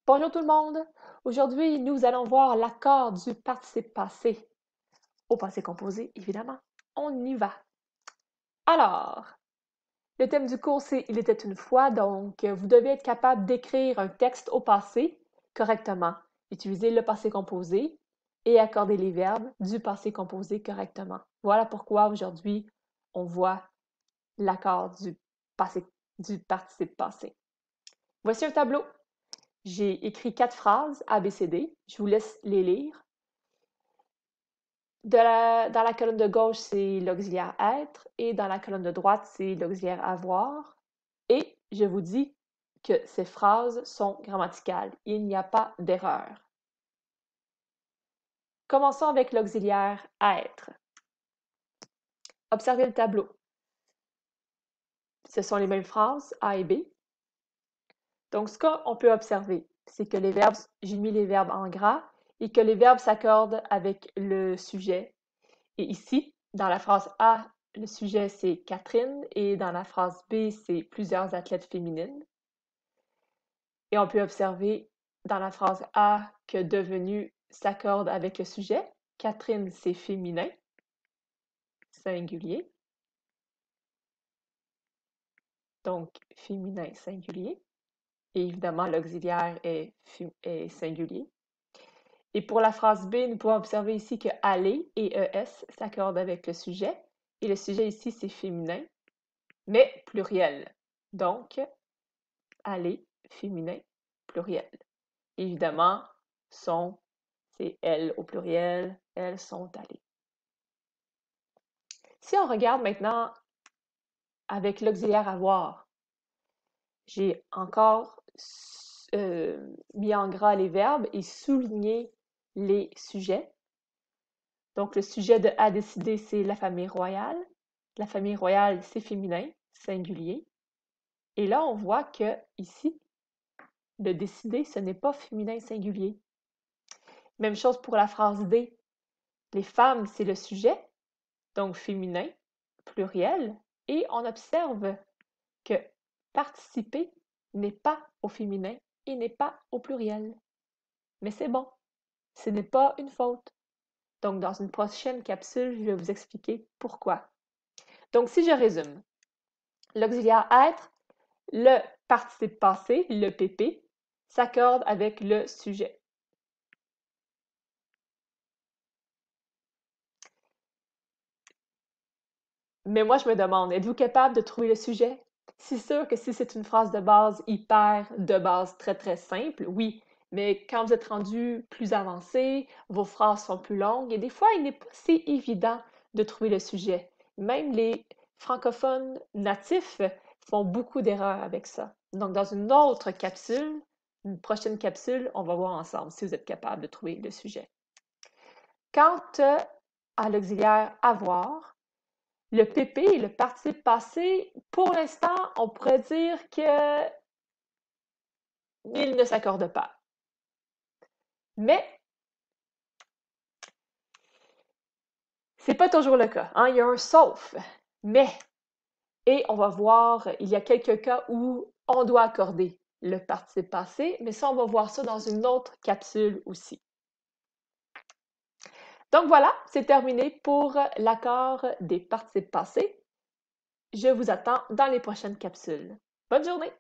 Bonjour tout le monde! Aujourd'hui, nous allons voir l'accord du participe passé. Au passé composé, évidemment. On y va! Alors, le thème du cours, c'est « Il était une fois », donc vous devez être capable d'écrire un texte au passé correctement, utiliser le passé composé et accorder les verbes du passé composé correctement. Voilà pourquoi aujourd'hui, on voit l'accord du participe passé. Voici un tableau. J'ai écrit 4 phrases ABCD. Je vous laisse les lire. Dans la colonne de gauche, c'est l'auxiliaire être et dans la colonne de droite, c'est l'auxiliaire avoir. Et je vous dis que ces phrases sont grammaticales. Il n'y a pas d'erreur. Commençons avec l'auxiliaire être. Observez le tableau. Ce sont les mêmes phrases, A et B. Donc, ce qu'on peut observer, c'est que les verbes, j'ai mis les verbes en gras et que les verbes s'accordent avec le sujet. Et ici, dans la phrase A, le sujet c'est Catherine et dans la phrase B, c'est plusieurs athlètes féminines. Et on peut observer dans la phrase A que devenu s'accorde avec le sujet. Catherine, c'est féminin, singulier. Donc, féminin singulier. Et évidemment, l'auxiliaire est singulier. Et pour la phrase B, nous pouvons observer ici que aller et ES s'accordent avec le sujet. Et le sujet ici, c'est féminin, mais pluriel. Donc, aller, féminin, pluriel. Évidemment, sont, c'est elles au pluriel, elles sont allées. Si on regarde maintenant avec l'auxiliaire avoir, j'ai encore mis en gras les verbes et souligné les sujets. Donc, le sujet de à décider, c'est la famille royale. La famille royale, c'est féminin, singulier. Et là, on voit que ici, le décider, ce n'est pas féminin singulier. Même chose pour la phrase D. Les femmes, c'est le sujet, donc féminin, pluriel. Et on observe que participer n'est pas au féminin et n'est pas au pluriel. Mais c'est bon, ce n'est pas une faute. Donc, dans une prochaine capsule, je vais vous expliquer pourquoi. Donc, si je résume, l'auxiliaire être, le participe passé, le PP, s'accorde avec le sujet. Mais moi, je me demande, êtes-vous capable de trouver le sujet? C'est sûr que si c'est une phrase de base hyper de base très très simple, oui. Mais quand vous êtes rendu plus avancé, vos phrases sont plus longues et des fois, il n'est pas si évident de trouver le sujet. Même les francophones natifs font beaucoup d'erreurs avec ça. Donc, dans une autre capsule, une prochaine capsule, on va voir ensemble si vous êtes capable de trouver le sujet. Quant à l'auxiliaire avoir, le PP, le participe passé, pour l'instant, on pourrait dire que il ne s'accorde pas. Mais c'est pas toujours le cas, hein? Il y a un sauf. Mais, et on va voir, il y a quelques cas où on doit accorder le participe passé, mais ça, on va voir ça dans une autre capsule aussi. Donc voilà, c'est terminé pour l'accord des participes passés. Je vous attends dans les prochaines capsules. Bonne journée!